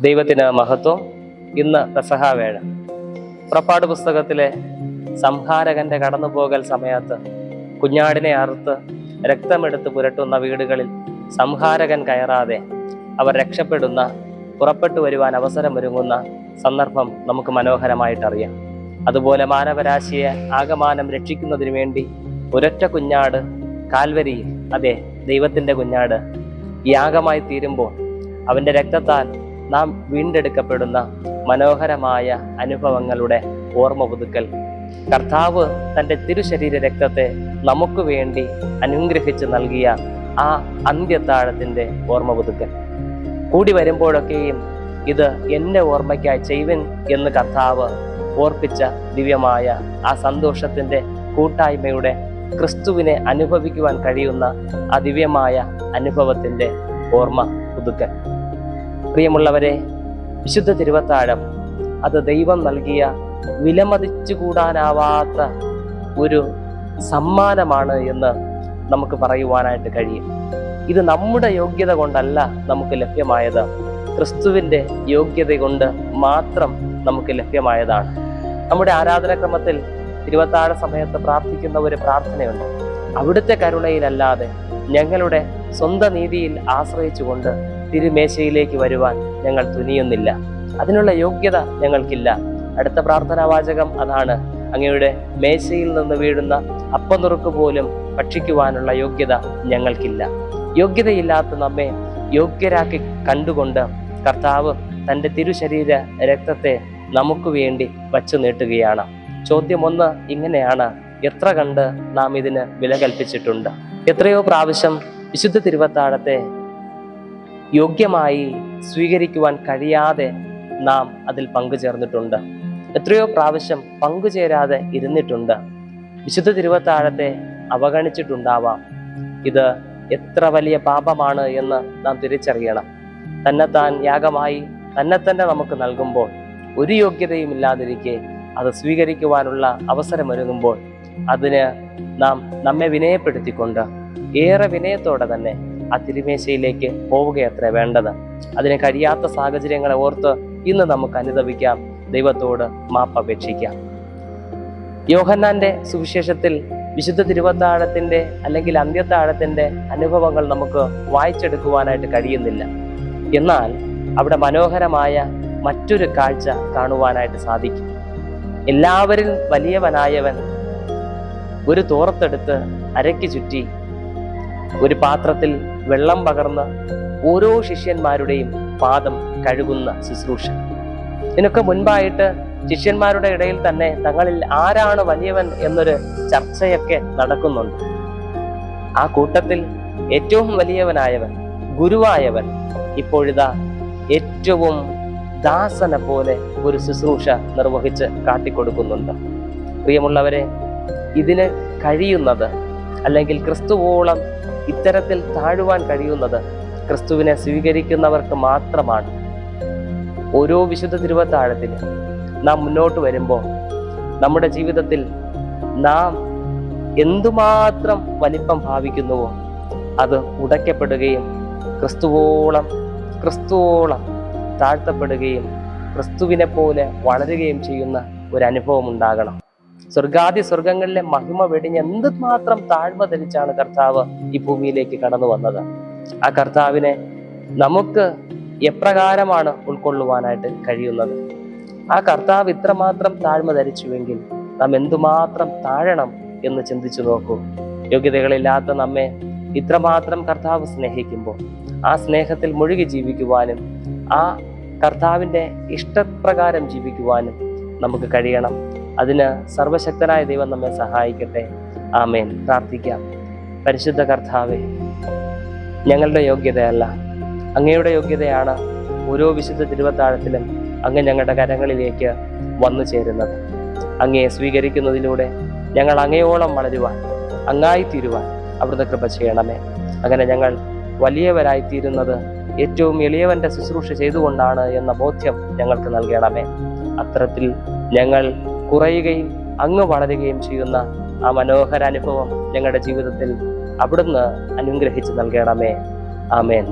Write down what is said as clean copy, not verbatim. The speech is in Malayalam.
ദൈവത്തിന് മഹത്വം. ഇന്ന് പെസഹാവേഴ. പുറപ്പാട് പുസ്തകത്തിലെ സംഹാരകന്റെ കടന്നുപോകൽ സമയത്ത് കുഞ്ഞാടിനെ അറുത്ത് രക്തമെടുത്ത് പുരട്ടുന്ന വീടുകളിൽ സംഹാരകൻ കയറാതെ അവർ രക്ഷപ്പെടുന്ന, പുറപ്പെട്ടു വരുവാൻ അവസരമൊരുങ്ങുന്ന സന്ദർഭം നമുക്ക് മനോഹരമായിട്ടറിയാം. അതുപോലെ മാനവരാശിയെ ആകമാനം രക്ഷിക്കുന്നതിന് വേണ്ടി ഒരൊറ്റ കുഞ്ഞാട് കാൽവരിയിൽ, അതെ, ദൈവത്തിന്റെ കുഞ്ഞാട് യാഗമായി തീരുമ്പോൾ അവന്റെ രക്തത്താൽ നാം വീണ്ടെടുക്കപ്പെടുന്ന മനോഹരമായ അനുഭവങ്ങളുടെ ഓർമ്മ പുതുക്കൽ, കർത്താവ് തൻ്റെ തിരുശരീര രക്തത്തെ നമുക്ക് വേണ്ടി അനുഗ്രഹിച്ച് നൽകിയ ആ അന്ത്യത്താഴത്തിൻ്റെ ഓർമ്മ പുതുക്കൽ. കൂടി വരുമ്പോഴൊക്കെയും ഇത് എൻ്റെ ഓർമ്മയ്ക്കായി ചെയ്യുവിൻ എന്ന് കർത്താവ് ഓർപ്പിച്ച ദിവ്യമായ ആ സന്തോഷത്തിൻ്റെ കൂട്ടായ്മയുടെ, ക്രിസ്തുവിനെ അനുഭവിക്കുവാൻ കഴിയുന്ന ആ ദിവ്യമായ അനുഭവത്തിൻ്റെ ഓർമ്മ പുതുക്കൽ. പ്രിയമുള്ളവരെ, വിശുദ്ധ തിരുവത്താഴം അത് ദൈവം നൽകിയ വിലമതിച്ചുകൂടാനാവാത്ത ഒരു സമ്മാനമാണ് എന്ന് നമുക്ക് പറയുവാനായിട്ട് കഴിയും. ഇത് നമ്മുടെ യോഗ്യത കൊണ്ടല്ല നമുക്ക് ലഭ്യമായത്, ക്രിസ്തുവിൻ്റെ യോഗ്യത കൊണ്ട് മാത്രം നമുക്ക് ലഭ്യമായതാണ്. നമ്മുടെ ആരാധനാക്രമത്തിൽ തിരുവത്താഴ സമയത്ത് പ്രാർത്ഥിക്കുന്ന ഒരു പ്രാർത്ഥനയുണ്ട്. അവിടുത്തെ കരുണയിലല്ലാതെ ഞങ്ങളുടെ സ്വന്തം നീതിയിൽ ആശ്രയിച്ചുകൊണ്ട് തിരുമേശയിലേക്ക് വരുവാൻ ഞങ്ങൾ തുനിയുന്നില്ല, അതിനുള്ള യോഗ്യത ഞങ്ങൾക്കില്ല. അടുത്ത പ്രാർത്ഥനാ വാചകം അതാണ്: അങ്ങയുടെ മേശയിൽ നിന്ന് വീഴുന്ന അപ്പനുറുക്ക് പോലും ഭക്ഷിക്കുവാനുള്ള യോഗ്യത ഞങ്ങൾക്കില്ല. യോഗ്യതയില്ലാത്ത നമ്മെ യോഗ്യരാക്കി കണ്ടുകൊണ്ട് കർത്താവ് തൻ്റെ തിരുശരീര രക്തത്തെ നമുക്ക് വേണ്ടി വച്ചു നീട്ടുകയാണ്. ചോദ്യം ഒന്ന് ഇങ്ങനെയാണ്: എത്ര കണ്ട് നാം ഇതിന് വില കൽപ്പിച്ചിട്ടുണ്ട്? എത്രയോ പ്രാവശ്യം വിശുദ്ധ തിരുവത്താഴത്തെ യോഗ്യമായി സ്വീകരിക്കുവാൻ കഴിയാതെ നാം അതിൽ പങ്കുചേർന്നിട്ടുണ്ട്. എത്രയോ പ്രാവശ്യം പങ്കുചേരാതെ ഇരുന്നിട്ടുണ്ട്. വിശുദ്ധ തിരുവത്താഴത്തെ അവഗണിച്ചിട്ടുണ്ടാവാം. ഇത് എത്ര വലിയ പാപമാണ് എന്ന് നാം തിരിച്ചറിയണം. തന്നെത്താൻ യാഗമായി തന്നെ നമുക്ക് നൽകുമ്പോൾ, ഒരു യോഗ്യതയും ഇല്ലാതിരിക്കെ അത് സ്വീകരിക്കുവാനുള്ള അവസരമൊരുങ്ങുമ്പോൾ അതിന് നാം നമ്മെ വിനയപ്പെടുത്തിക്കൊണ്ട് ഏറെ വിനയത്തോടെ തന്നെ ആ തിരുമേശയിലേക്ക് പോവുകയത്രേ വേണ്ടത്. അതിന് കഴിയാത്ത സാഹചര്യങ്ങളെ ഓർത്ത് ഇന്ന് നമുക്ക് അനുതപിക്കാം, ദൈവത്തോട് മാപ്പപേക്ഷിക്കാം. യോഹന്നാന്റെ സുവിശേഷത്തിൽ വിശുദ്ധ തിരുവത്താഴത്തിന്റെ അല്ലെങ്കിൽ അന്ത്യത്താഴത്തിന്റെ അനുഭവങ്ങൾ നമുക്ക് വായിച്ചെടുക്കുവാനായിട്ട് കഴിയുന്നില്ല. എന്നാൽ അവിടെ മനോഹരമായ മറ്റൊരു കാഴ്ച കാണുവാനായിട്ട് സാധിക്കും. എല്ലാവരിൽ വലിയവനായവൻ ഒരു തോർത്തെടുത്ത് അരയ്ക്ക് ചുറ്റി ഒരു പാത്രത്തിൽ വെള്ളം പകർന്ന് ഓരോ ശിഷ്യന്മാരുടെയും പാദം കഴുകുന്ന ശുശ്രൂഷ. ഇതിനൊക്കെ മുൻപായിട്ട് ശിഷ്യന്മാരുടെ ഇടയിൽ തന്നെ തങ്ങളിൽ ആരാണ് വലിയവൻ എന്നൊരു ചർച്ചയൊക്കെ നടക്കുന്നുണ്ട്. ആ കൂട്ടത്തിൽ ഏറ്റവും വലിയവനായവൻ, ഗുരുവായവൻ ഇപ്പോഴിതാ ഏറ്റവും ദാസനെ പോലെ ഒരു ശുശ്രൂഷ നിർവഹിച്ച് കാട്ടിക്കൊടുക്കുന്നുണ്ട്. പ്രിയമുള്ളവരെ, ഇതിന് കഴിയുന്നത്, അല്ലെങ്കിൽ ക്രിസ്തുവോളം ഇത്തരത്തിൽ താഴുവാൻ കഴിയുന്നത് ക്രിസ്തുവിനെ സ്വീകരിക്കുന്നവർക്ക് മാത്രമാണ്. ഓരോ വിശുദ്ധ തിരുവത്താഴത്തിന് നാം മുന്നോട്ട് വരുമ്പോൾ നമ്മുടെ ജീവിതത്തിൽ നാം എന്തുമാത്രം വലിപ്പം ഭാവിക്കുന്നുവോ അത് ഉടയ്ക്കപ്പെടുകയും ക്രിസ്തുവോളം താഴ്ത്തപ്പെടുകയും ക്രിസ്തുവിനെ പോലെ വളരുകയും ചെയ്യുന്ന ഒരു അനുഭവം ഉണ്ടാകണം. സ്വർഗാദി സ്വർഗങ്ങളിലെ മഹിമ വെടിഞ്ഞ് എന്തുമാത്രം താഴ്മ ധരിച്ചാണ് കർത്താവ് ഈ ഭൂമിയിലേക്ക് കടന്നു വന്നത്. ആ കർത്താവിനെ നമുക്ക് എപ്രകാരമാണ് ഉൾക്കൊള്ളുവാനായിട്ട് കഴിയുന്നത്? ആ കർത്താവ് ഇത്രമാത്രം താഴ്മ ധരിച്ചുവെങ്കിൽ നാം എന്തുമാത്രം താഴണം എന്ന് ചിന്തിച്ചു നോക്കൂ. യോഗ്യതകളില്ലാത്ത നമ്മെ ഇത്രമാത്രം കർത്താവ് സ്നേഹിക്കുമ്പോൾ ആ സ്നേഹത്തിൽ മുഴുകി ജീവിക്കുവാനും ആ കർത്താവിൻ്റെ ഇഷ്ടപ്രകാരം ജീവിക്കുവാനും നമുക്ക് കഴിയണം. അതിന് സർവശക്തനായ ദൈവം നമ്മെ സഹായിക്കട്ടെ. ആമേൻ. പ്രാർത്ഥിക്കാം. പരിശുദ്ധ കർത്താവേ, ഞങ്ങളുടെ യോഗ്യതയല്ല, അങ്ങയുടെ യോഗ്യതയാണ് ഓരോ വിശുദ്ധ തിരുവത്താഴത്തിലും അങ്ങ് ഞങ്ങളുടെ കരങ്ങളിലേക്ക് വന്നു ചേരുന്നത്. അങ്ങയെ സ്വീകരിക്കുന്നതിലൂടെ ഞങ്ങൾ അങ്ങയോളം വളരുവാൻ, അങ്ങായിത്തീരുവാൻ അവിടുത്തെ കൃപ ചെയ്യണമേ. അങ്ങനെ ഞങ്ങൾ വലിയവരായിത്തീരുന്നത് ഏറ്റവും എളിയവന്റെ ശുശ്രൂഷ ചെയ്തുകൊണ്ടാണ് എന്ന ബോധ്യം ഞങ്ങൾക്ക് നൽകണമേ. അത്തരത്തിൽ ഞങ്ങൾ കുറയുകയും അങ്ങ് വളരുകയും ചെയ്യുന്ന ആ മനോഹര അനുഭവം ഞങ്ങളുടെ ജീവിതത്തിൽ അവിടുന്ന് അനുഗ്രഹിച്ച് നൽകണമേ. ആമേൻ.